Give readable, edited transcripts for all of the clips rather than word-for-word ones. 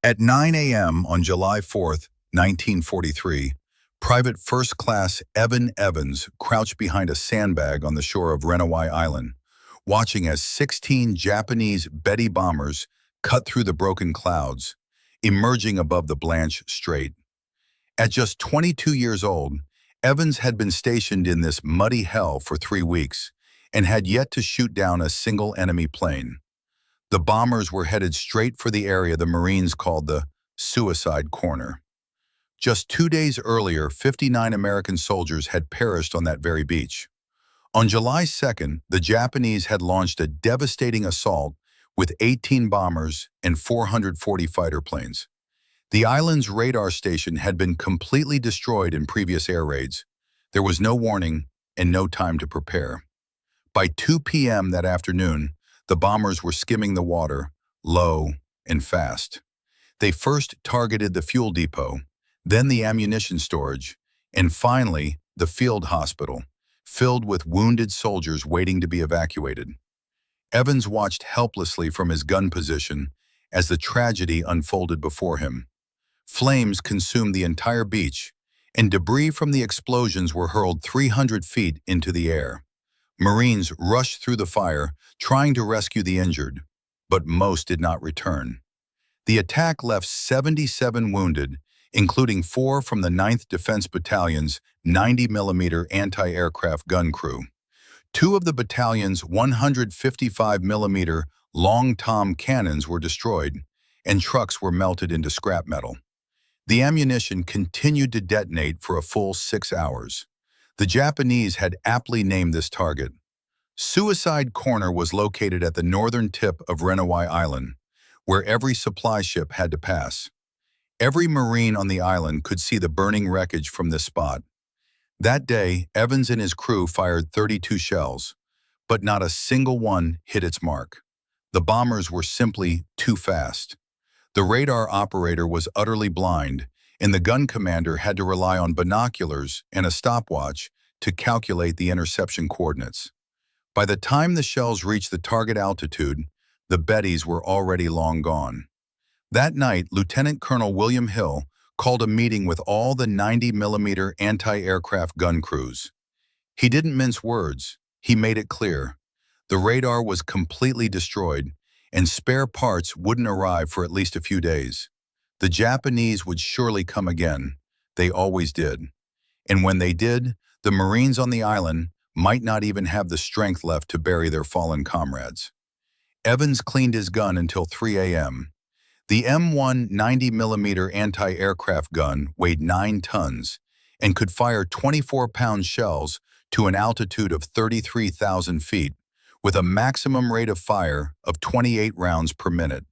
At 9 a.m. on July 4th, 1943, Private First Class Evan Evans crouched behind a sandbag on the shore of Renova Island, watching as 16 Japanese Betty bombers cut through the broken clouds, emerging above the Blanche Strait. At just 22 years old, Evans had been stationed in this muddy hell for 3 weeks and had yet to shoot down a single enemy plane. The bombers were headed straight for the area the Marines called the suicide corner. Just 2 days earlier, 59 American soldiers had perished on that very beach. On July 2nd, the Japanese had launched a devastating assault with 18 bombers and 440 fighter planes. The island's radar station had been completely destroyed in previous air raids. There was no warning and no time to prepare. By 2 p.m. that afternoon, the bombers were skimming the water, low and fast. They first targeted the fuel depot, then the ammunition storage, and finally the field hospital, filled with wounded soldiers waiting to be evacuated. Evans watched helplessly from his gun position as the tragedy unfolded before him. Flames consumed the entire beach, and debris from the explosions were hurled 300 feet into the air. Marines rushed through the fire, trying to rescue the injured, but most did not return. The attack left 77 wounded, including 4 from the 9th Defense Battalion's 90mm anti-aircraft gun crew. 2 of the battalion's 155mm long-tom cannons were destroyed, and trucks were melted into scrap metal. The ammunition continued to detonate for a full 6 hours. The Japanese had aptly named this target. Suicide Corner was located at the northern tip of Renova Island, where every supply ship had to pass. Every Marine on the island could see the burning wreckage from this spot. That day, Evans and his crew fired 32 shells, but not a single one hit its mark. The bombers were simply too fast. The radar operator was utterly blind, and the gun commander had to rely on binoculars and a stopwatch to calculate the interception coordinates. By the time the shells reached the target altitude, the Bettys were already long gone. That night, Lieutenant Colonel William Hill called a meeting with all the 90mm anti-aircraft gun crews. He didn't mince words. He made it clear. The radar was completely destroyed, and spare parts wouldn't arrive for at least a few days. The Japanese would surely come again. They always did. And when they did, the Marines on the island might not even have the strength left to bury their fallen comrades. Evans cleaned his gun until 3 a.m. The M1 90mm anti-aircraft gun weighed 9 tons and could fire 24-pound shells to an altitude of 33,000 feet with a maximum rate of fire of 28 rounds per minute.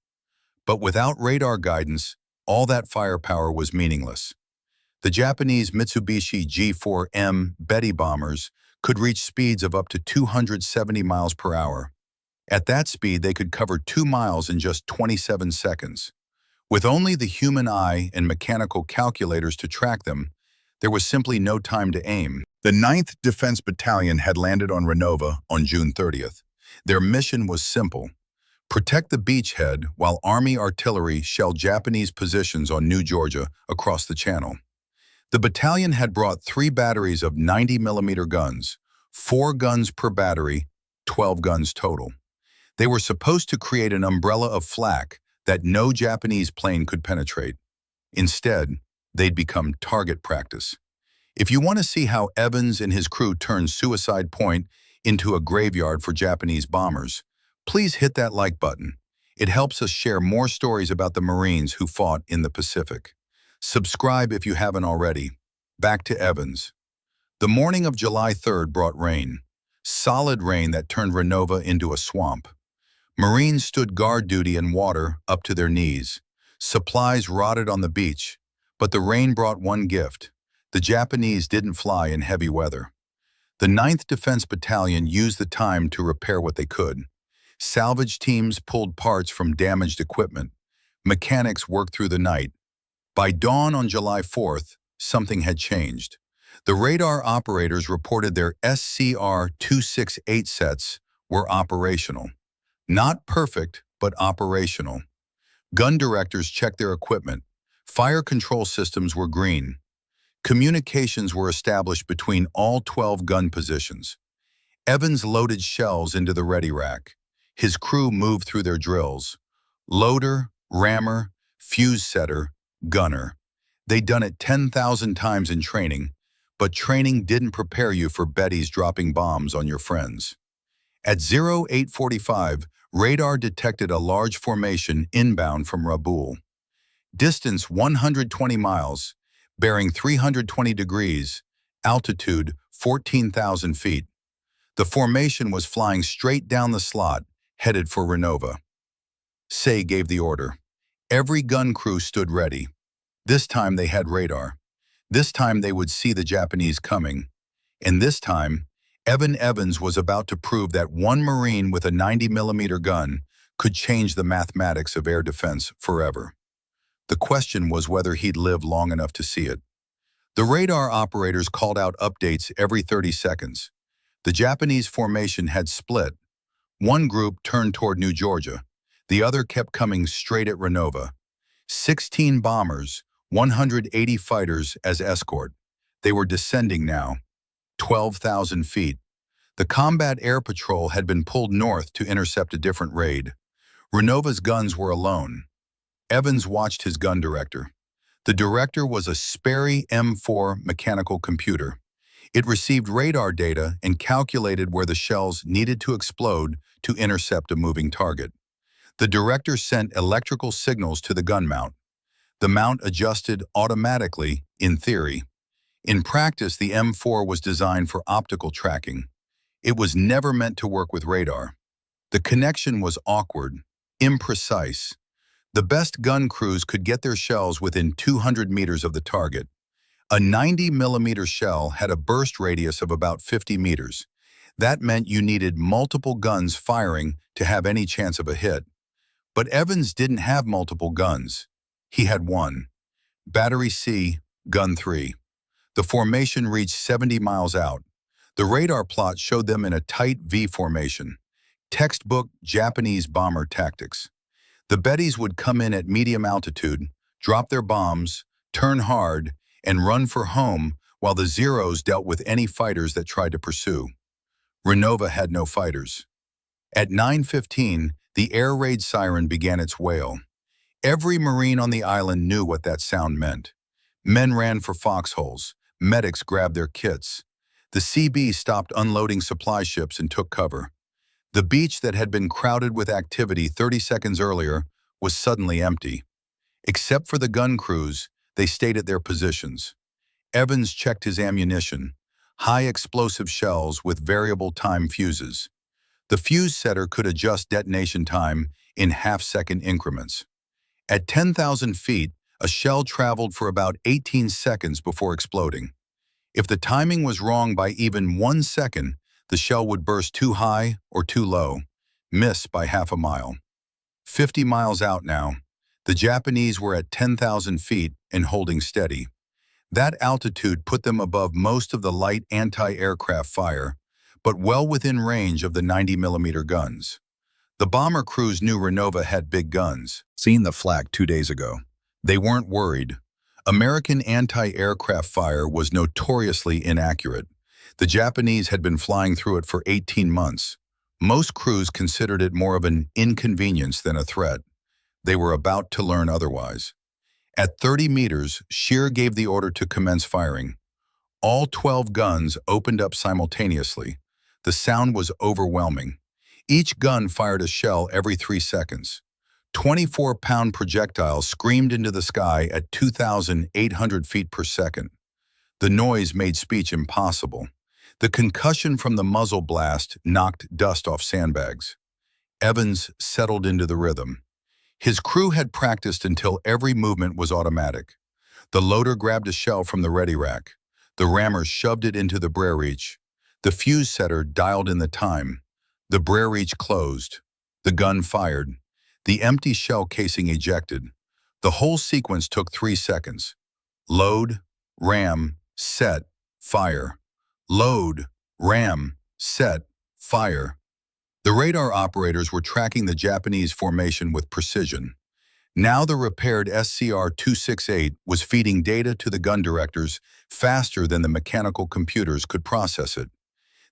But without radar guidance, all that firepower was meaningless. The Japanese Mitsubishi G4M Betty bombers could reach speeds of up to 270 miles per hour. At that speed, they could cover 2 miles in just 27 seconds. With only the human eye and mechanical calculators to track them, there was simply no time to aim. The 9th Defense Battalion had landed on Renova on June 30th. Their mission was simple: protect the beachhead while Army artillery shelled Japanese positions on New Georgia across the channel. The battalion had brought 3 batteries of 90mm guns, 4 guns per battery, 12 guns total. They were supposed to create an umbrella of flak that no Japanese plane could penetrate. Instead, they'd become target practice. If you want to see how Evans and his crew turned Suicide Point into a graveyard for Japanese bombers, please hit that like button. It helps us share more stories about the Marines who fought in the Pacific. Subscribe if you haven't already. Back to Evans. The morning of July 3rd brought rain. Solid rain that turned Renova into a swamp. Marines stood guard duty in water up to their knees. Supplies rotted on the beach, but the rain brought one gift. The Japanese didn't fly in heavy weather. The 9th Defense Battalion used the time to repair what they could. Salvage teams pulled parts from damaged equipment. Mechanics worked through the night. By dawn on July 4th, something had changed. The radar operators reported their SCR-268 sets were operational. Not perfect, but operational. Gun directors checked their equipment. Fire control systems were green. Communications were established between all 12 gun positions. Evans loaded shells into the ready rack. His crew moved through their drills. Loader, rammer, fuse setter, gunner. They'd done it 10,000 times in training, but training didn't prepare you for Betty's dropping bombs on your friends. At 0845, radar detected a large formation inbound from Rabaul. Distance 120 miles, bearing 320 degrees, altitude 14,000 feet. The formation was flying straight down the slot, headed for Renova. Say gave the order. Every gun crew stood ready. This time they had radar. This time they would see the Japanese coming. And this time, Evan Evans was about to prove that one Marine with a 90mm gun could change the mathematics of air defense forever. The question was whether he'd live long enough to see it. The radar operators called out updates every 30 seconds. The Japanese formation had split. One group turned toward New Georgia. The other kept coming straight at Renova. 16 bombers, 180 fighters as escort. They were descending now, 12,000 feet. The combat air patrol had been pulled north to intercept a different raid. Renova's guns were alone. Evans watched his gun director. The director was a Sperry M4 mechanical computer. It received radar data and calculated where the shells needed to explode to intercept a moving target. The director sent electrical signals to the gun mount. The mount adjusted automatically, in theory. In practice, the M4 was designed for optical tracking. It was never meant to work with radar. The connection was awkward, imprecise. The best gun crews could get their shells within 200 meters of the target. A 90mm shell had a burst radius of about 50 meters. That meant you needed multiple guns firing to have any chance of a hit. But Evans didn't have multiple guns. He had one. Battery C, Gun 3. The formation reached 70 miles out. The radar plot showed them in a tight V formation. Textbook Japanese bomber tactics. The Bettys would come in at medium altitude, drop their bombs, turn hard, and run for home while the Zeros dealt with any fighters that tried to pursue. Renova had no fighters. At 9:15, the air raid siren began its wail. Every Marine on the island knew what that sound meant. Men ran for foxholes. Medics grabbed their kits. The CB stopped unloading supply ships and took cover. The beach that had been crowded with activity 30 seconds earlier was suddenly empty. Except for the gun crews, they stayed at their positions. Evans checked his ammunition, high explosive shells with variable time fuses. The fuse setter could adjust detonation time in half-second increments. At 10,000 feet, a shell traveled for about 18 seconds before exploding. If the timing was wrong by even 1 second, the shell would burst too high or too low, miss by half a mile. 50 miles out now, the Japanese were at 10,000 feet and holding steady. That altitude put them above most of the light anti-aircraft fire, but well within range of the 90mm guns. The bomber crews knew Renova had big guns. Seen the flak 2 days ago. They weren't worried. American anti-aircraft fire was notoriously inaccurate. The Japanese had been flying through it for 18 months. Most crews considered it more of an inconvenience than a threat. They were about to learn otherwise. At 30 meters, Scheer gave the order to commence firing. All 12 guns opened up simultaneously. The sound was overwhelming. Each gun fired a shell every 3 seconds. 24-pound projectiles screamed into the sky at 2,800 feet per second. The noise made speech impossible. The concussion from the muzzle blast knocked dust off sandbags. Evans settled into the rhythm. His crew had practiced until every movement was automatic. The loader grabbed a shell from the ready rack. The rammer shoved it into the Brer Reach. The fuse setter dialed in the time. The Brer Reach closed. The gun fired. The empty shell casing ejected. The whole sequence took 3 seconds. Load, ram, set, fire. Load, ram, set, fire. The radar operators were tracking the Japanese formation with precision. Now the repaired SCR-268 was feeding data to the gun directors faster than the mechanical computers could process it.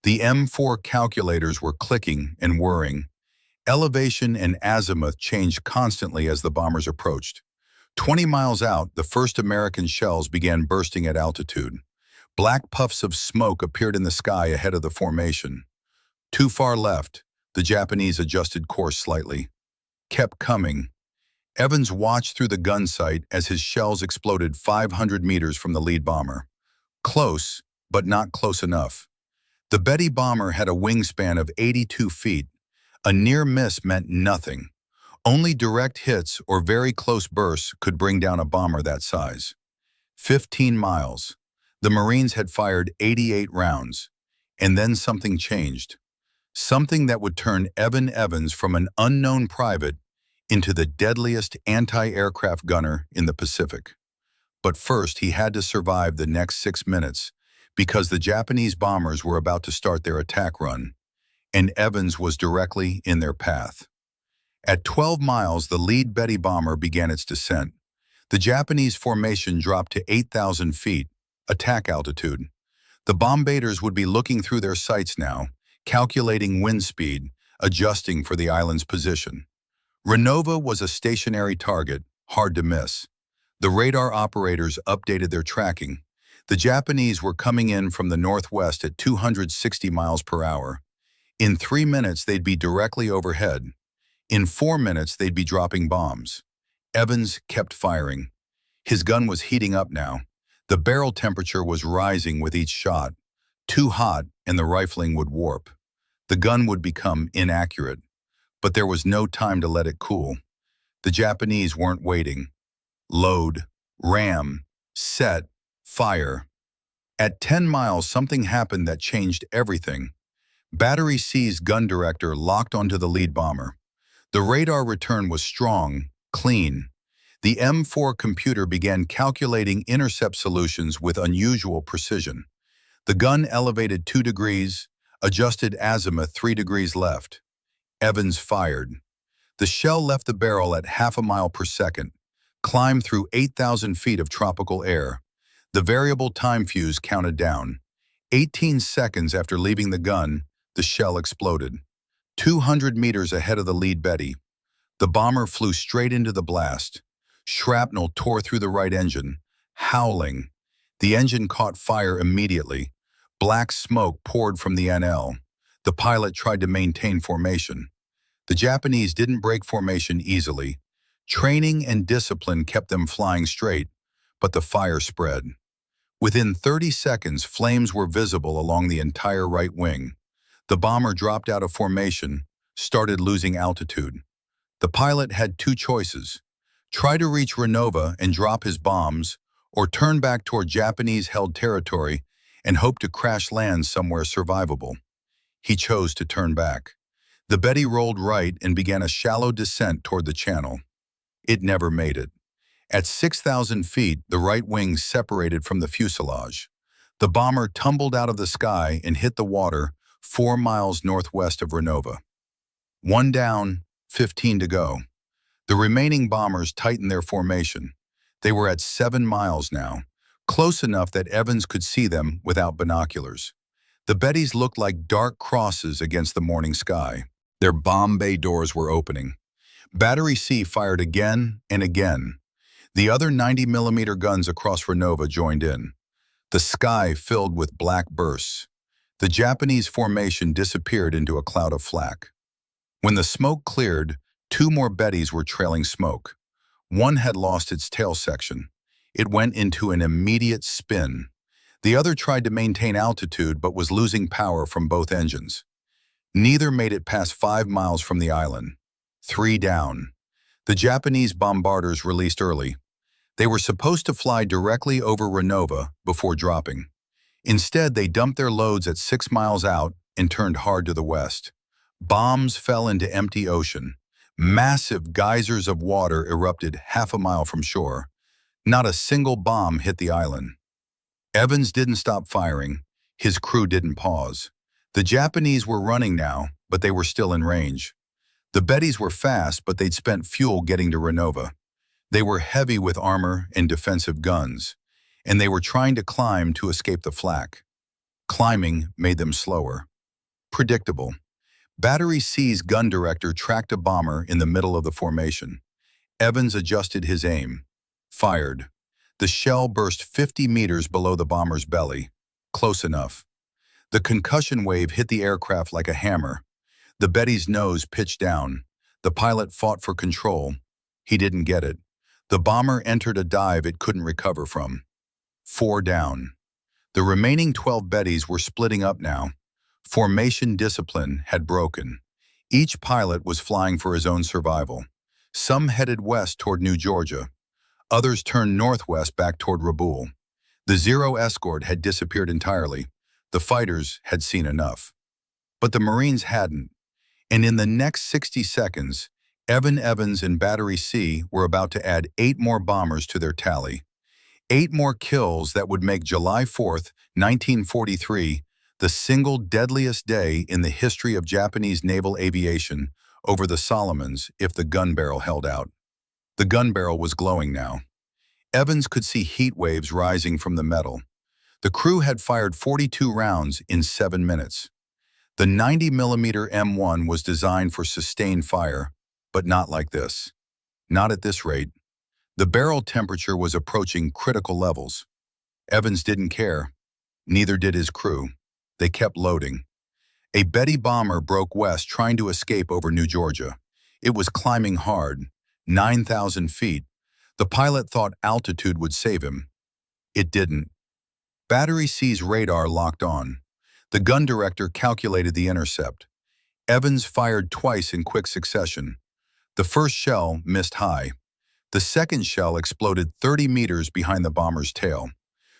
The M4 calculators were clicking and whirring. Elevation and azimuth changed constantly as the bombers approached. 20 miles out, the first American shells began bursting at altitude. Black puffs of smoke appeared in the sky ahead of the formation. Too far left, the Japanese adjusted course slightly. Kept coming. Evans watched through the gun sight as his shells exploded 500 meters from the lead bomber. Close, but not close enough. The Betty bomber had a wingspan of 82 feet. A near miss meant nothing. Only direct hits or very close bursts could bring down a bomber that size. 15 miles. The Marines had fired 88 rounds. And then something changed. Something that would turn Evan Evans from an unknown private into the deadliest anti-aircraft gunner in the Pacific. But first, he had to survive the next 6 minutes because the Japanese bombers were about to start their attack run, and Evans was directly in their path. At 12 miles, the lead Betty bomber began its descent. The Japanese formation dropped to 8,000 feet, attack altitude. The bombarders would be looking through their sights now, calculating wind speed, adjusting for the island's position. Renova was a stationary target, hard to miss. The radar operators updated their tracking. The Japanese were coming in from the northwest at 260 miles per hour. In 3 minutes, they'd be directly overhead. In 4 minutes, they'd be dropping bombs. Evans kept firing. His gun was heating up now. The barrel temperature was rising with each shot. Too hot, and the rifling would warp. The gun would become inaccurate. But there was no time to let it cool. The Japanese weren't waiting. Load, ram, set, fire. At 10 miles, something happened that changed everything. Battery C's gun director locked onto the lead bomber. The radar return was strong, clean. The M4 computer began calculating intercept solutions with unusual precision. The gun elevated 2 degrees, adjusted azimuth 3 degrees left. Evans fired. The shell left the barrel at half a mile per second, climbed through 8,000 feet of tropical air. The variable time fuse counted down. 18 seconds after leaving the gun, the shell exploded. 200 meters ahead of the lead Betty. The bomber flew straight into the blast. Shrapnel tore through the right engine, howling. The engine caught fire immediately. Black smoke poured from the NL. The pilot tried to maintain formation. The Japanese didn't break formation easily. Training and discipline kept them flying straight, but the fire spread. Within 30 seconds, flames were visible along the entire right wing. The bomber dropped out of formation, started losing altitude. The pilot had 2 choices: try to reach Renova and drop his bombs, or turn back toward Japanese-held territory and hope to crash land somewhere survivable. He chose to turn back. The Betty rolled right and began a shallow descent toward the channel. It never made it. At 6,000 feet, the right wing separated from the fuselage. The bomber tumbled out of the sky and hit the water 4 miles northwest of Renova. 1 down, 15 to go. The remaining bombers tightened their formation. They were at 7 miles now, close enough that Evans could see them without binoculars. The Bettys looked like dark crosses against the morning sky. Their bomb bay doors were opening. Battery C fired again and again. The other 90mm guns across Renova joined in. The sky filled with black bursts. The Japanese formation disappeared into a cloud of flak. When the smoke cleared, 2 more Bettys were trailing smoke. One had lost its tail section. It went into an immediate spin. The other tried to maintain altitude but was losing power from both engines. Neither made it past 5 miles from the island. 3 down. The Japanese bombarders released early. They were supposed to fly directly over Renova before dropping. Instead, they dumped their loads at 6 miles out and turned hard to the west. Bombs fell into empty ocean. Massive geysers of water erupted half a mile from shore. Not a single bomb hit the island. Evans didn't stop firing. His crew didn't pause. The Japanese were running now, but they were still in range. The Bettys were fast, but they'd spent fuel getting to Renova. They were heavy with armor and defensive guns, and they were trying to climb to escape the flak. Climbing made them slower. Predictable. Battery C's gun director tracked a bomber in the middle of the formation. Evans adjusted his aim. Fired. The shell burst 50 meters below the bomber's belly. Close enough. The concussion wave hit the aircraft like a hammer. The Betty's nose pitched down. The pilot fought for control. He didn't get it. The bomber entered a dive it couldn't recover from. 4 down. The remaining 12 Bettys were splitting up now. Formation discipline had broken. Each pilot was flying for his own survival. Some headed west toward New Georgia. Others turned northwest back toward Rabaul. The Zero escort had disappeared entirely. The fighters had seen enough. But the Marines hadn't. And in the next 60 seconds, Evans and Battery C were about to add 8 more bombers to their tally. 8 more kills that would make July 4th, 1943, the single deadliest day in the history of Japanese naval aviation over the Solomons if the gun barrel held out. The gun barrel was glowing now. Evans could see heat waves rising from the metal. The crew had fired 42 rounds in 7 minutes. The 90mm M1 was designed for sustained fire, but not like this. Not at this rate. The barrel temperature was approaching critical levels. Evans didn't care. Neither did his crew. They kept loading. A Betty bomber broke west trying to escape over New Georgia. It was climbing hard, 9,000 feet. The pilot thought altitude would save him. It didn't. Battery C's radar locked on. The gun director calculated the intercept. Evans fired twice in quick succession. The first shell missed high. The second shell exploded 30 meters behind the bomber's tail.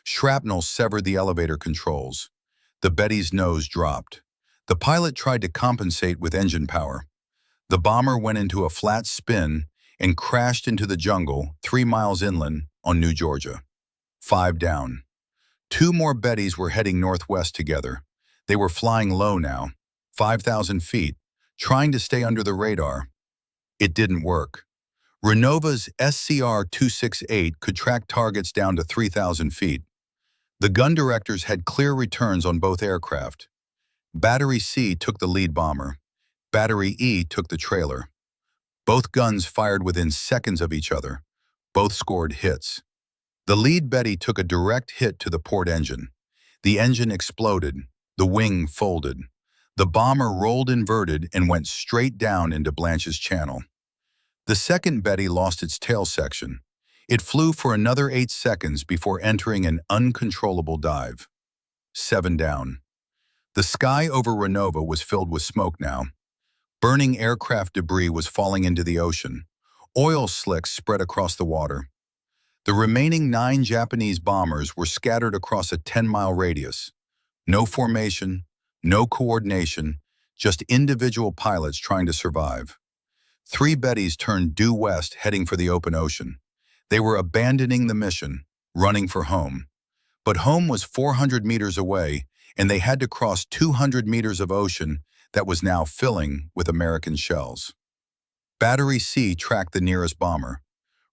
Shrapnel severed the elevator controls. The Betty's nose dropped. The pilot tried to compensate with engine power. The bomber went into a flat spin and crashed into the jungle 3 miles inland on New Georgia. 5 down. 2 more Bettys were heading northwest together. They were flying low now, 5,000 feet, trying to stay under the radar. It didn't work. Renova's SCR-268 could track targets down to 3,000 feet. The gun directors had clear returns on both aircraft. Battery C took the lead bomber. Battery E took the trailer. Both guns fired within seconds of each other. Both scored hits. The lead Betty took a direct hit to the port engine. The engine exploded. The wing folded. The bomber rolled inverted and went straight down into Blanche's channel. The second Betty lost its tail section. It flew for another 8 seconds before entering an uncontrollable dive. 7 down. The sky over Renova was filled with smoke now. Burning aircraft debris was falling into the ocean. Oil slicks spread across the water. The remaining 9 Japanese bombers were scattered across a 10-mile radius. No formation, no coordination, just individual pilots trying to survive. 3 Bettys turned due west, heading for the open ocean. They were abandoning the mission, running for home. But home was 400 meters away, and they had to cross 200 meters of ocean that was now filling with American shells. Battery C tracked the nearest bomber.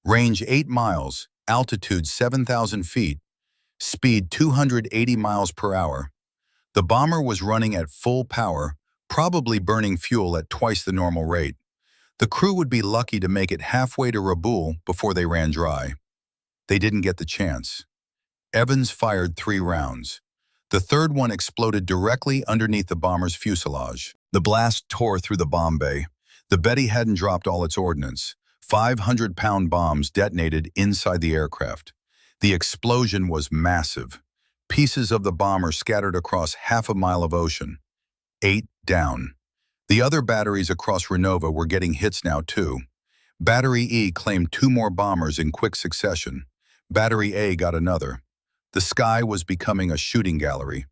Range 8 miles, altitude 7,000 feet, speed 280 miles per hour. The bomber was running at full power, probably burning fuel at twice the normal rate. The crew would be lucky to make it halfway to Rabaul before they ran dry. They didn't get the chance. Evans fired 3 rounds. The third one exploded directly underneath the bomber's fuselage. The blast tore through the bomb bay. The Betty hadn't dropped all its ordnance. 500-pound bombs detonated inside the aircraft. The explosion was massive. Pieces of the bomber scattered across half a mile of ocean. 8 down. The other batteries across Renova were getting hits now too. Battery E claimed 2 more bombers in quick succession. Battery A got another. The sky was becoming a shooting gallery.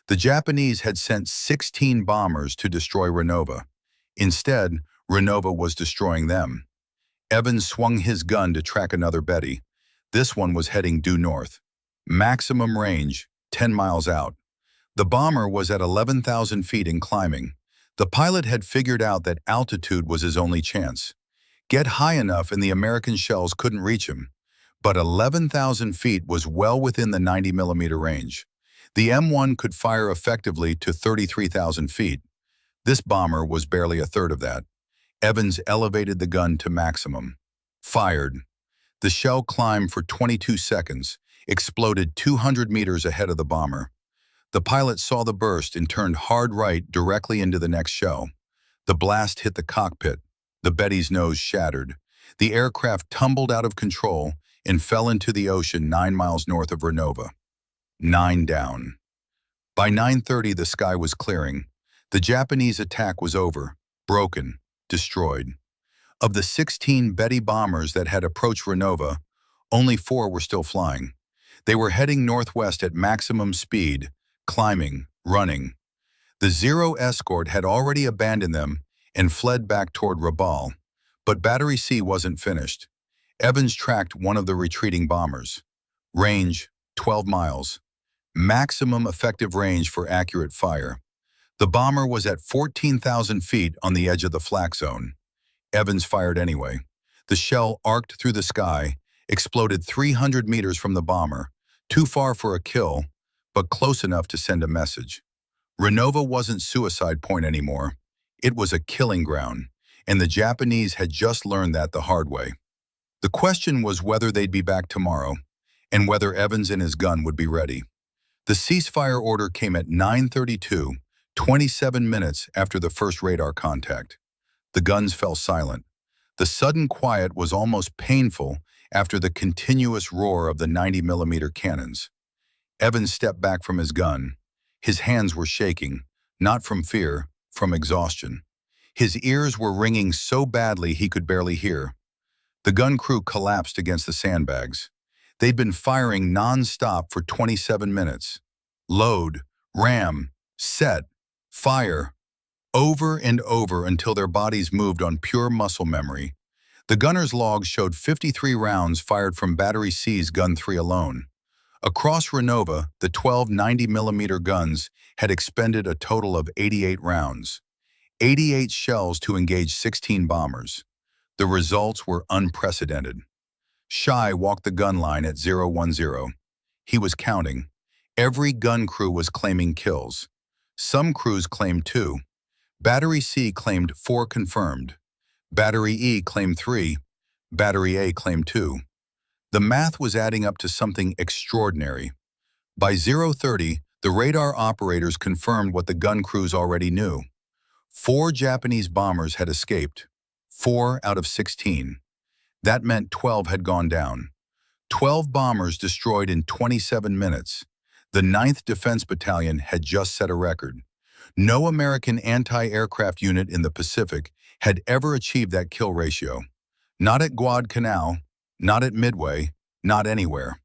The Japanese had sent 16 bombers to destroy Renova. Instead, Renova was destroying them. Evans swung his gun to track another Betty. This one was heading due north. Maximum range, 10 miles out. The bomber was at 11,000 feet and climbing. The pilot had figured out that altitude was his only chance. get high enough and the American shells couldn't reach him. But 11,000 feet was well within the 90mm range. The M1 could fire effectively to 33,000 feet. This bomber was barely a third of that. Evans elevated the gun to maximum. Fired. The shell climbed for 22 seconds, exploded 200 meters ahead of the bomber. The pilot saw the burst and turned hard right directly into the next shell. The blast hit the cockpit. The Betty's nose shattered. The aircraft tumbled out of control and fell into the ocean 9 miles north of Renova. 9 down. By 9:30, the sky was clearing. The Japanese attack was over, broken, destroyed. Of the 16 Betty bombers that had approached Renova, only 4 were still flying. They were heading northwest at maximum speed, climbing, running. The Zero escort had already abandoned them and fled back toward Rabaul, but Battery C wasn't finished. Evans tracked one of the retreating bombers. Range, 12 miles. Maximum effective range for accurate fire. The bomber was at 14,000 feet on the edge of the flak zone. Evans fired anyway. The shell arced through the sky, exploded 300 meters from the bomber, too far for a kill, but close enough to send a message. Renova wasn't suicide point anymore. It was a killing ground, and the Japanese had just learned that the hard way. The question was whether they'd be back tomorrow, and whether Evans and his gun would be ready. The ceasefire order came at 9:32, 27 minutes after the first radar contact. The guns fell silent. The sudden quiet was almost painful after the continuous roar of the 90mm cannons. Evans stepped back from his gun. His hands were shaking, not from fear, from exhaustion. His ears were ringing so badly he could barely hear. The gun crew collapsed against the sandbags. They'd been firing non-stop for 27 minutes. Load, ram, set, fire, over and over until their bodies moved on pure muscle memory. The gunner's log showed 53 rounds fired from Battery C's Gun 3 alone. Across Renova, the 12 90mm guns had expended a total of 88 rounds. 88 shells to engage 16 bombers. The results were unprecedented. Shy walked the gun line at 010. He was counting. Every gun crew was claiming kills. Some crews claimed 2. Battery C claimed 4 confirmed. Battery E claimed 3. Battery A claimed 2. The math was adding up to something extraordinary. By 0:30, the radar operators confirmed what the gun crews already knew. 4 Japanese bombers had escaped. 4 out of 16. That meant 12 had gone down. 12 bombers destroyed in 27 minutes. The 9th Defense Battalion had just set a record. No American anti-aircraft unit in the Pacific had ever achieved that kill ratio. Not at Guadalcanal, not at Midway, not anywhere.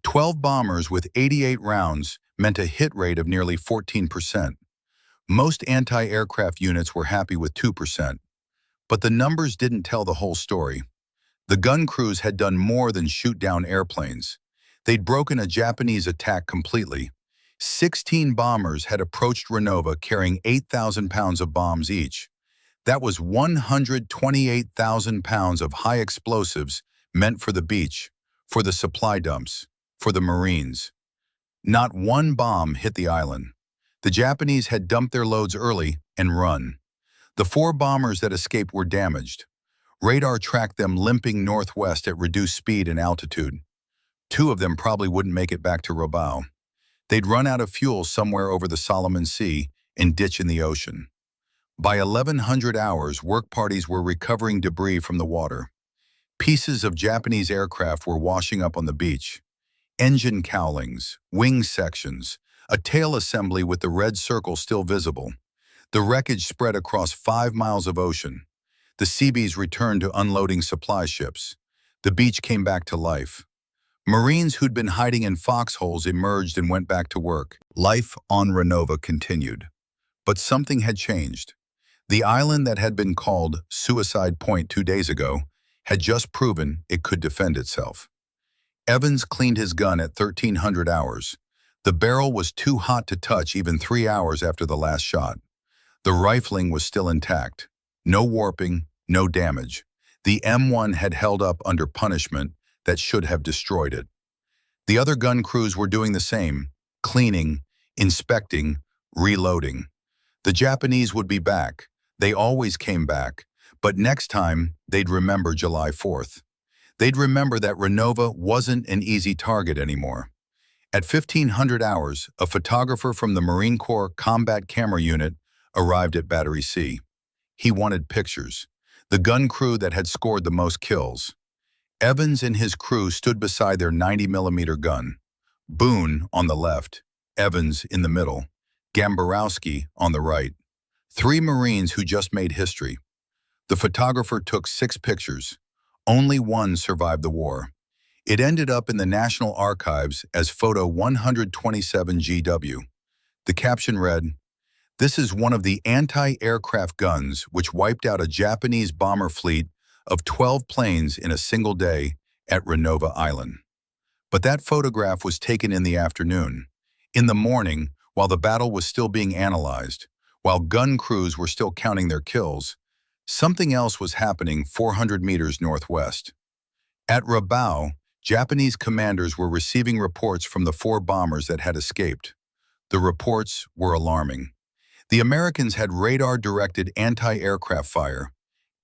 12 bombers with 88 rounds meant a hit rate of nearly 14%. Most anti-aircraft units were happy with 2%. But the numbers didn't tell the whole story. The gun crews had done more than shoot down airplanes. They'd broken a Japanese attack completely. 16 bombers had approached Renova carrying 8,000 pounds of bombs each. That was 128,000 pounds of high explosives meant for the beach, for the supply dumps, for the Marines. Not one bomb hit the island. The Japanese had dumped their loads early and run. The 4 bombers that escaped were damaged. Radar tracked them limping northwest at reduced speed and altitude. 2 of them probably wouldn't make it back to Rabaul. They'd run out of fuel somewhere over the Solomon Sea and ditch in the ocean. By 1100 hours, work parties were recovering debris from the water. Pieces of Japanese aircraft were washing up on the beach. Engine cowlings, wing sections, a tail assembly with the red circle still visible. The wreckage spread across 5 miles of ocean. The Seabees returned to unloading supply ships. The beach came back to life. Marines who'd been hiding in foxholes emerged and went back to work. Life on Renova continued. But something had changed. The island that had been called Suicide Point 2 days ago had just proven it could defend itself. Evans cleaned his gun at 1300 hours. The barrel was too hot to touch even 3 hours after the last shot. The rifling was still intact. No warping, no damage. The M1 had held up under punishment that should have destroyed it. The other gun crews were doing the same, cleaning, inspecting, reloading. The Japanese would be back. They always came back. But next time, they'd remember July 4th. They'd remember that Renova wasn't an easy target anymore. At 1500 hours, a photographer from the Marine Corps Combat Camera Unit arrived at Battery C. He wanted pictures. The gun crew that had scored the most kills. Evans and his crew stood beside their 90mm gun. Boone on the left, Evans in the middle, Gamborowski on the right. 3 Marines who just made history. The photographer took 6 pictures. Only one survived the war. It ended up in the National Archives as Photo 127 GW. The caption read, "This is one of the anti-aircraft guns which wiped out a Japanese bomber fleet of 12 planes in a single day at Renova Island." But that photograph was taken in the afternoon. In the morning, while the battle was still being analyzed, while gun crews were still counting their kills, something else was happening 400 meters northwest. At Rabaul, Japanese commanders were receiving reports from the 4 bombers that had escaped. The reports were alarming. The Americans had radar-directed anti-aircraft fire,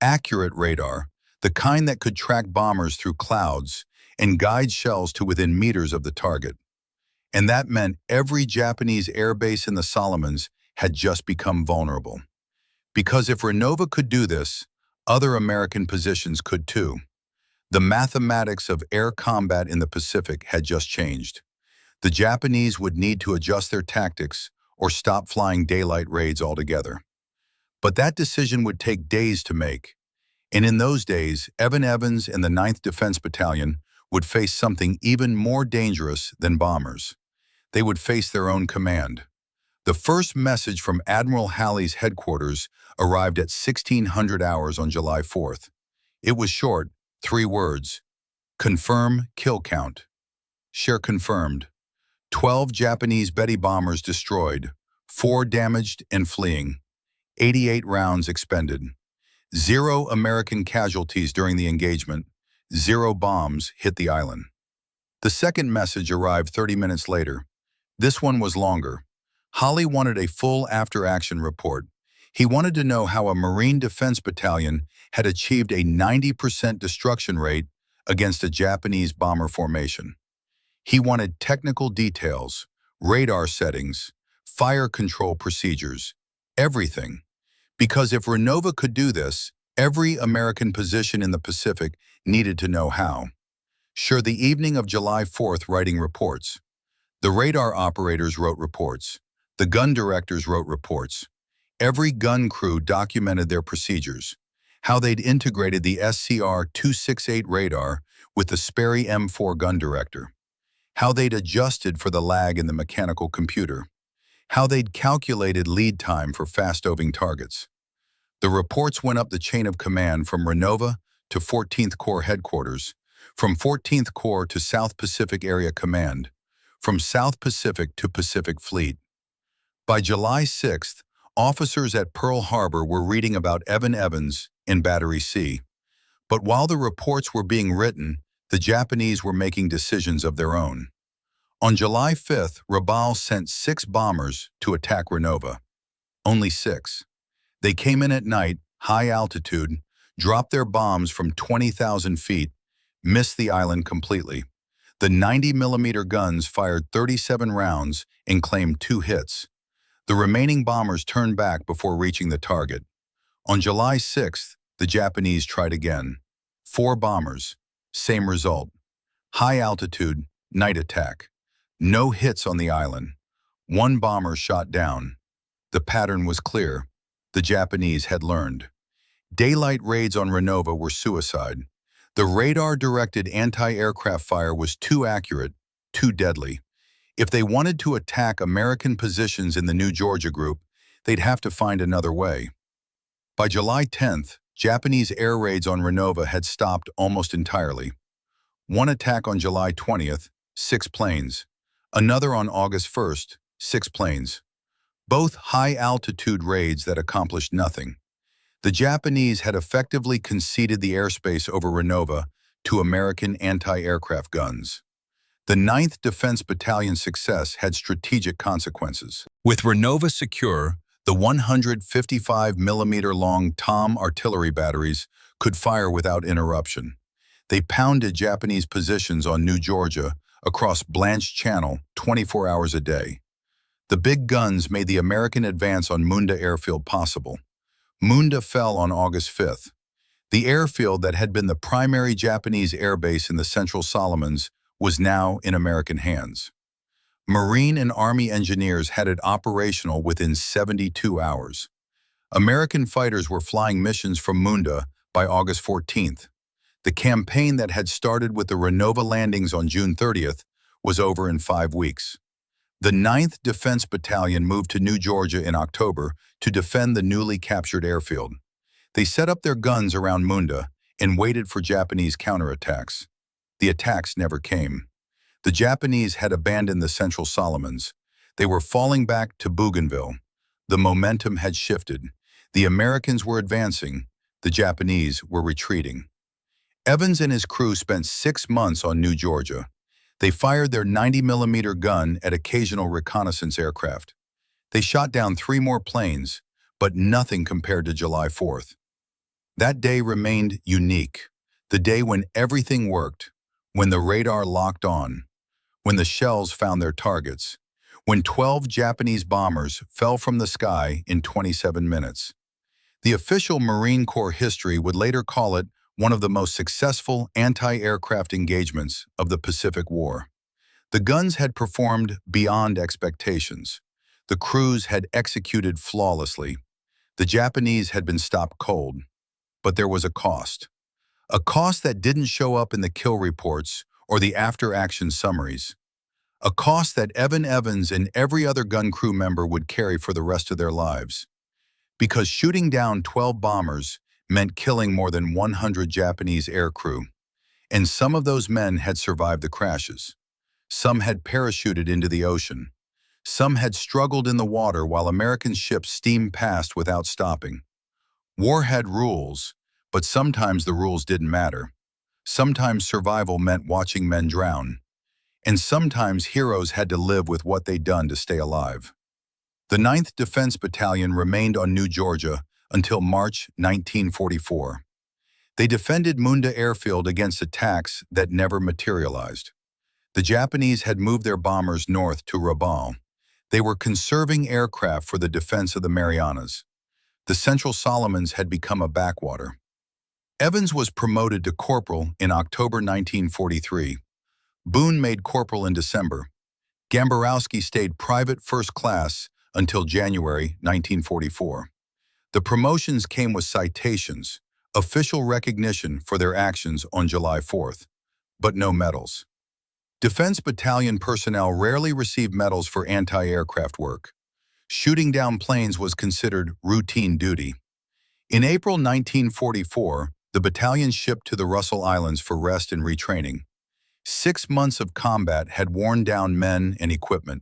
accurate radar, the kind that could track bombers through clouds and guide shells to within meters of the target. And that meant every Japanese airbase in the Solomons had just become vulnerable. Because if Renova could do this, other American positions could too. The mathematics of air combat in the Pacific had just changed. The Japanese would need to adjust their tactics or stop flying daylight raids altogether. But that decision would take days to make. And in those days, Evan Evans and the 9th Defense Battalion would face something even more dangerous than bombers. They would face their own command. The first message from Admiral Halley's headquarters arrived at 1600 hours on July 4th. It was short, 3 words. Confirm kill count. Share confirmed. 12 Japanese Betty bombers destroyed, 4 damaged and fleeing. 88 rounds expended. 0 American casualties during the engagement. 0 bombs hit the island. The second message arrived 30 minutes later. This one was longer. Halley wanted a full after-action report. He wanted to know how a Marine Defense Battalion had achieved a 90% destruction rate against a Japanese bomber formation. He wanted technical details, radar settings, fire control procedures, everything. Because if Renova could do this, every American position in the Pacific needed to know how. Sure, the evening of July 4th writing reports. The radar operators wrote reports. The gun directors wrote reports. Every gun crew documented their procedures, how they'd integrated the SCR-268 radar with the Sperry M4 gun director, how they'd adjusted for the lag in the mechanical computer, how they'd calculated lead time for fast-oving targets. The reports went up the chain of command from Renova to 14th Corps Headquarters, from 14th Corps to South Pacific Area Command, from South Pacific to Pacific Fleet. By July 6th, officers at Pearl Harbor were reading about Evan Evans in Battery C. But while the reports were being written, the Japanese were making decisions of their own. On July 5th, Rabaul sent 6 bombers to attack Renova. Only 6. They came in at night, high altitude, dropped their bombs from 20,000 feet, missed the island completely. The 90mm guns fired 37 rounds and claimed 2 hits. The remaining bombers turned back before reaching the target. On July 6th, the Japanese tried again. 4 bombers, same result. High altitude, night attack. No hits on the island. 1 bomber shot down. The pattern was clear. The Japanese had learned. Daylight raids on Renova were suicide. The radar-directed anti-aircraft fire was too accurate, too deadly. If they wanted to attack American positions in the New Georgia Group, they'd have to find another way. By July 10th, Japanese air raids on Renova had stopped almost entirely. 1 attack on July 20th, 6 planes. Another on August 1st, 6 planes. Both high-altitude raids that accomplished nothing. The Japanese had effectively conceded the airspace over Renova to American anti-aircraft guns. The 9th Defense Battalion's success had strategic consequences. With Renova secure, the 155mm-long Tom artillery batteries could fire without interruption. They pounded Japanese positions on New Georgia across Blanche Channel 24 hours a day. The big guns made the American advance on Munda Airfield possible. Munda fell on August 5th. The airfield that had been the primary Japanese airbase in the Central Solomons was now in American hands. Marine and Army engineers had it operational within 72 hours. American fighters were flying missions from Munda by August 14th. The campaign that had started with the Renova landings on June 30th was over in 5 weeks. The 9th Defense Battalion moved to New Georgia in October to defend the newly captured airfield. They set up their guns around Munda and waited for Japanese counterattacks. The attacks never came. The Japanese had abandoned the Central Solomons. They were falling back to Bougainville. The momentum had shifted. The Americans were advancing. The Japanese were retreating. Evans and his crew spent 6 months on New Georgia. They fired their 90mm gun at occasional reconnaissance aircraft. They shot down 3 more planes, but nothing compared to July 4th. That day remained unique, the day when everything worked, when the radar locked on, when the shells found their targets, when 12 Japanese bombers fell from the sky in 27 minutes. The official Marine Corps history would later call it one of the most successful anti-aircraft engagements of the Pacific War. The guns had performed beyond expectations. The crews had executed flawlessly. The Japanese had been stopped cold. But there was a cost. A cost that didn't show up in the kill reports or the after-action summaries. A cost that Evans and every other gun crew member would carry for the rest of their lives. Because shooting down 12 bombers meant killing more than 100 Japanese aircrew. And some of those men had survived the crashes. Some had parachuted into the ocean. Some had struggled in the water while American ships steamed past without stopping. War had rules, but sometimes the rules didn't matter. Sometimes survival meant watching men drown. And sometimes heroes had to live with what they'd done to stay alive. The 9th Defense Battalion remained on New Georgia until March 1944. They defended Munda Airfield against attacks that never materialized. The Japanese had moved their bombers north to Rabaul. They were conserving aircraft for the defense of the Marianas. The Central Solomons had become a backwater. Evans was promoted to corporal in October 1943. Boone made corporal in December. Gamborowski stayed private first class until January 1944. The promotions came with citations, official recognition for their actions on July 4th, but no medals. Defense Battalion personnel rarely received medals for anti-aircraft work. Shooting down planes was considered routine duty. In April 1944, the battalion shipped to the Russell Islands for rest and retraining. 6 months of combat had worn down men and equipment.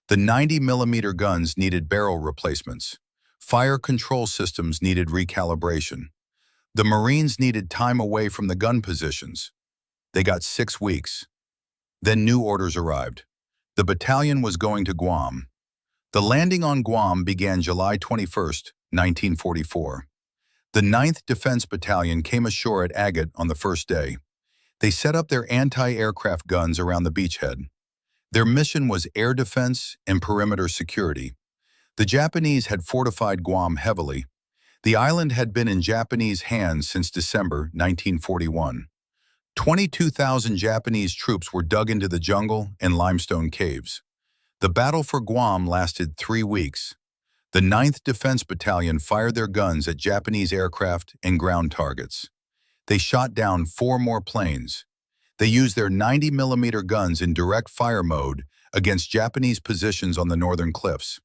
The 90mm guns needed barrel replacements. Fire control systems needed recalibration. The Marines needed time away from the gun positions. They got 6 weeks. Then new orders arrived. The battalion was going to Guam. The landing on Guam began July 21, 1944. The 9th Defense Battalion came ashore at Agate on the first day. They set up their anti-aircraft guns around the beachhead. Their mission was air defense and perimeter security. The Japanese had fortified Guam heavily. The island had been in Japanese hands since December 1941. 22,000 Japanese troops were dug into the jungle and limestone caves. The battle for Guam lasted 3 weeks. The 9th Defense Battalion fired their guns at Japanese aircraft and ground targets. They shot down 4 more planes. They used their 90mm guns in direct fire mode against Japanese positions on the northern cliffs.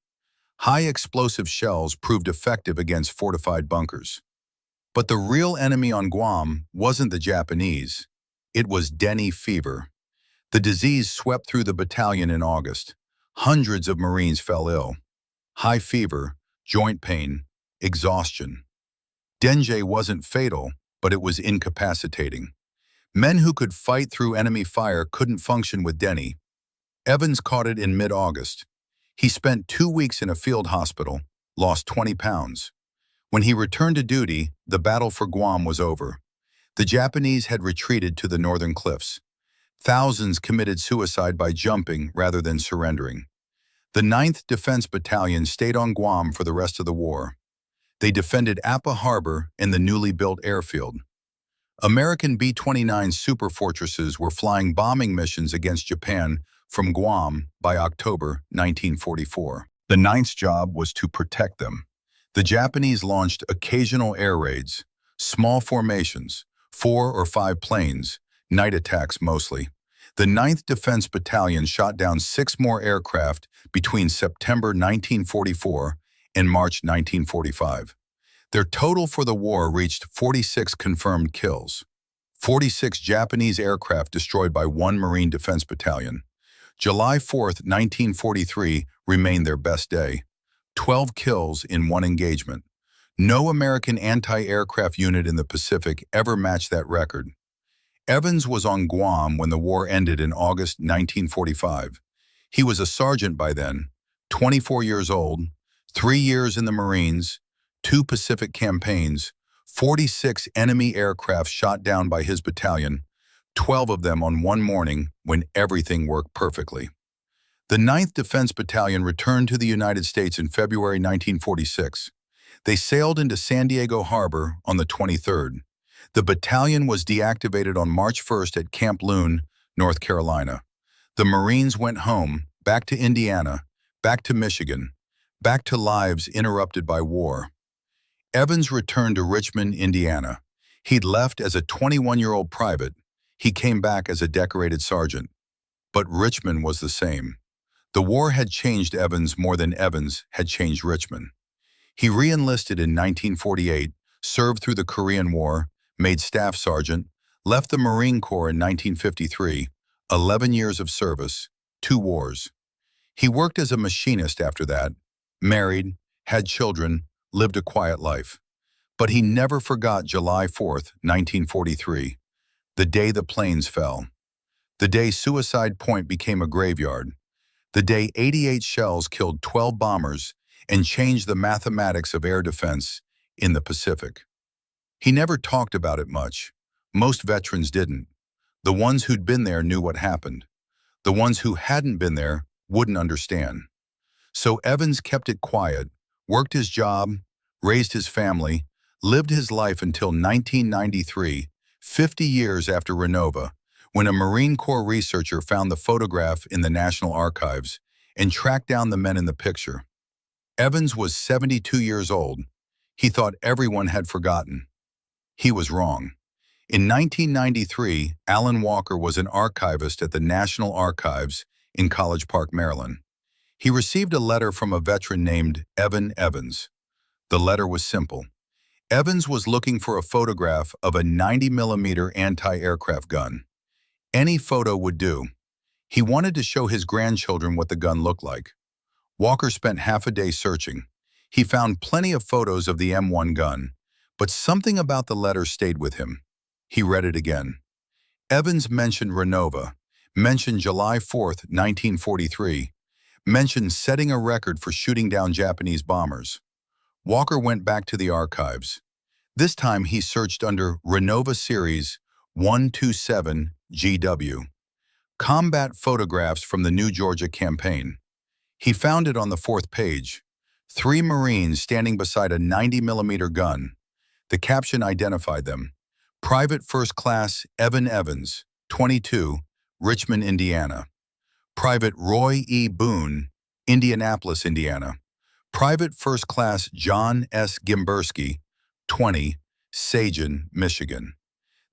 High explosive shells proved effective against fortified bunkers. But the real enemy on Guam wasn't the Japanese. It was dengue fever. The disease swept through the battalion in August. Hundreds of Marines fell ill. High fever, joint pain, exhaustion. Dengue wasn't fatal, but it was incapacitating. Men who could fight through enemy fire couldn't function with Denny. Evans caught it in mid-August. He spent 2 weeks in a field hospital, lost 20 pounds. When he returned to duty, the battle for Guam was over. The Japanese had retreated to the northern cliffs. Thousands committed suicide by jumping rather than surrendering. The 9th Defense Battalion stayed on Guam for the rest of the war. They defended Appa Harbor and the newly built airfield. American B-29 superfortresses were flying bombing missions against Japan from Guam by October 1944. The 9th's job was to protect them. The Japanese launched occasional air raids, small formations, 4 or 5 planes, night attacks mostly. The 9th Defense Battalion shot down 6 more aircraft between September 1944 and March 1945. Their total for the war reached 46 confirmed kills. 46 Japanese aircraft destroyed by 1 Marine Defense Battalion. July 4, 1943 remained their best day. 12 kills in 1 engagement. No American anti-aircraft unit in the Pacific ever matched that record. Evans was on Guam when the war ended in August 1945. He was a sergeant by then, 24 years old, 3 years in the Marines, 2 Pacific campaigns, 46 enemy aircraft shot down by his battalion, 12 of them on one morning when everything worked perfectly. The 9th Defense Battalion returned to the United States in February 1946. They sailed into San Diego Harbor on the 23rd. The battalion was deactivated on March 1st at Camp Leune, North Carolina. The Marines went home, back to Indiana, back to Michigan, back to lives interrupted by war. Evans returned to Richmond, Indiana. He'd left as a 21-year-old private. He came back as a decorated sergeant. But Richmond was the same. The war had changed Evans more than Evans had changed Richmond. He re-enlisted in 1948, served through the Korean War, made staff sergeant, left the Marine Corps in 1953, 11 years of service, 2 wars. He worked as a machinist after that, married, had children, lived a quiet life. But he never forgot July 4, 1943, the day the planes fell, the day Suicide Point became a graveyard, the day 88 shells killed 12 bombers and changed the mathematics of air defense in the Pacific. He never talked about it much. Most veterans didn't. The ones who'd been there knew what happened. The ones who hadn't been there wouldn't understand. So Evans kept it quiet, worked his job, raised his family, lived his life until 1993, 50 years after Renova, when a Marine Corps researcher found the photograph in the National Archives and tracked down the men in the picture. Evans was 72 years old. He thought everyone had forgotten. He was wrong. In 1993, Alan Walker was an archivist at the National Archives in College Park, Maryland. He received a letter from a veteran named Evan Evans. The letter was simple. Evans was looking for a photograph of a 90mm anti-aircraft gun. Any photo would do. He wanted to show his grandchildren what the gun looked like. Walker spent half a day searching. He found plenty of photos of the M1 gun, but something about the letter stayed with him. He read it again. Evans mentioned Renova, mentioned July 4, 1943, mentioned setting a record for shooting down Japanese bombers. Walker went back to the archives. This time he searched under Renova Series 127 GW, combat photographs from the New Georgia campaign. He found it on the 4th page. 3 Marines standing beside a 90mm gun. The caption identified them. Private First Class Evan Evans, 22, Richmond, Indiana. Private Roy E. Boone, Indianapolis, Indiana. Private First Class John S. Gimberski, 20, Sagen, Michigan.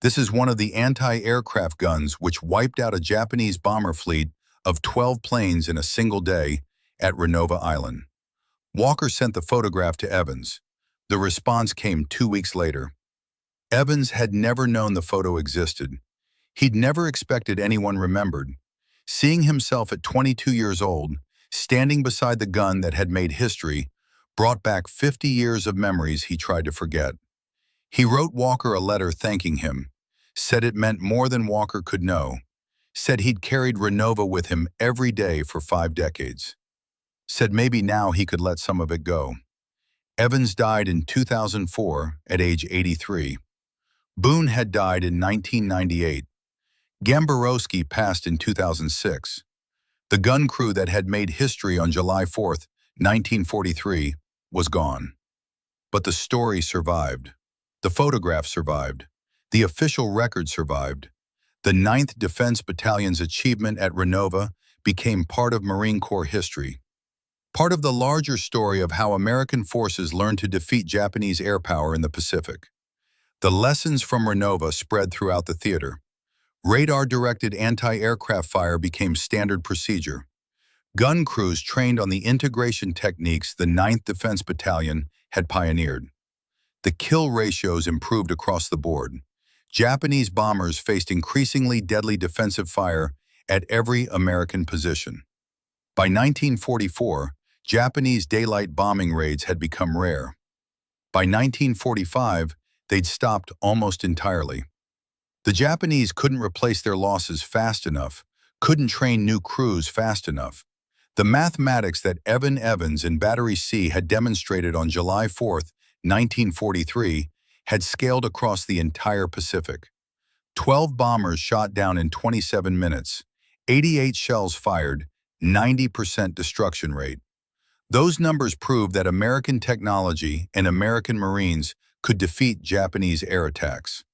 This is one of the anti-aircraft guns which wiped out a Japanese bomber fleet of 12 planes in a single day at Renova Island. Walker sent the photograph to Evans. The response came 2 weeks later. Evans had never known the photo existed. He'd never expected anyone remembered. Seeing himself at 22 years old, standing beside the gun that had made history, brought back 50 years of memories he tried to forget. He wrote Walker a letter thanking him, said it meant more than Walker could know, said he'd carried Renova with him every day for 5 decades, said maybe now he could let some of it go. Evans died in 2004 at age 83. Boone had died in 1998. Gamborowski passed in 2006. The gun crew that had made history on July 4, 1943, was gone. But the story survived. The photograph survived. The official record survived. The 9th Defense Battalion's achievement at Renova became part of Marine Corps history. Part of the larger story of how American forces learned to defeat Japanese air power in the Pacific. The lessons from Renova spread throughout the theater. Radar-directed anti-aircraft fire became standard procedure. Gun crews trained on the integration techniques the 9th Defense Battalion had pioneered. The kill ratios improved across the board. Japanese bombers faced increasingly deadly defensive fire at every American position. By 1944, Japanese daylight bombing raids had become rare. By 1945, they'd stopped almost entirely. The Japanese couldn't replace their losses fast enough, couldn't train new crews fast enough. The mathematics that Evan Evans in Battery C had demonstrated on July 4, 1943, had scaled across the entire Pacific. 12 bombers shot down in 27 minutes, 88 shells fired, 90% destruction rate. Those numbers prove that American technology and American Marines could defeat Japanese air attacks.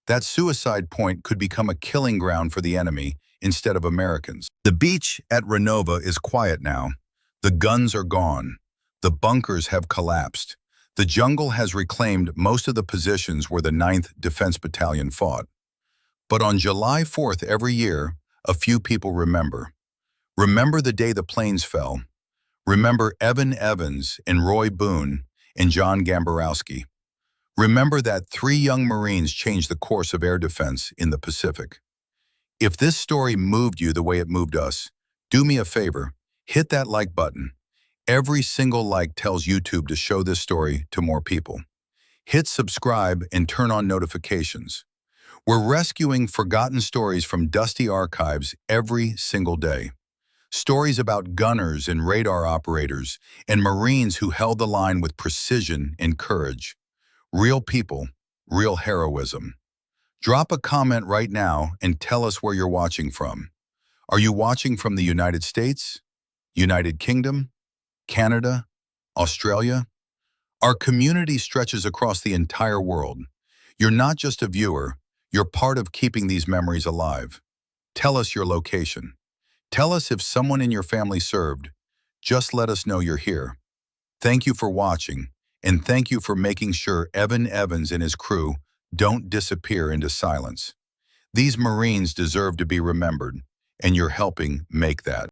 That suicide point could become a killing ground for the enemy instead of Americans. The beach at Renova is quiet now. The guns are gone. The bunkers have collapsed. The jungle has reclaimed most of the positions where the 9th Defense Battalion fought. But on July 4th every year, a few people remember. Remember the day the planes fell. Remember Evan Evans and Roy Boone and John Gamborowski. Remember that 3 young Marines changed the course of air defense in the Pacific. If this story moved you the way it moved us, do me a favor, hit that like button. Every single like tells YouTube to show this story to more people. Hit subscribe and turn on notifications. We're rescuing forgotten stories from dusty archives every single day. Stories about gunners and radar operators and Marines who held the line with precision and courage. Real people, real heroism. Drop a comment right now and tell us where you're watching from. Are you watching from the United States, United Kingdom, Canada, Australia? Our community stretches across the entire world. You're not just a viewer, you're part of keeping these memories alive. Tell us your location. Tell us if someone in your family served. Just let us know you're here. Thank you for watching, and thank you for making sure Evan Evans and his crew don't disappear into silence. These Marines deserve to be remembered, and you're helping make that.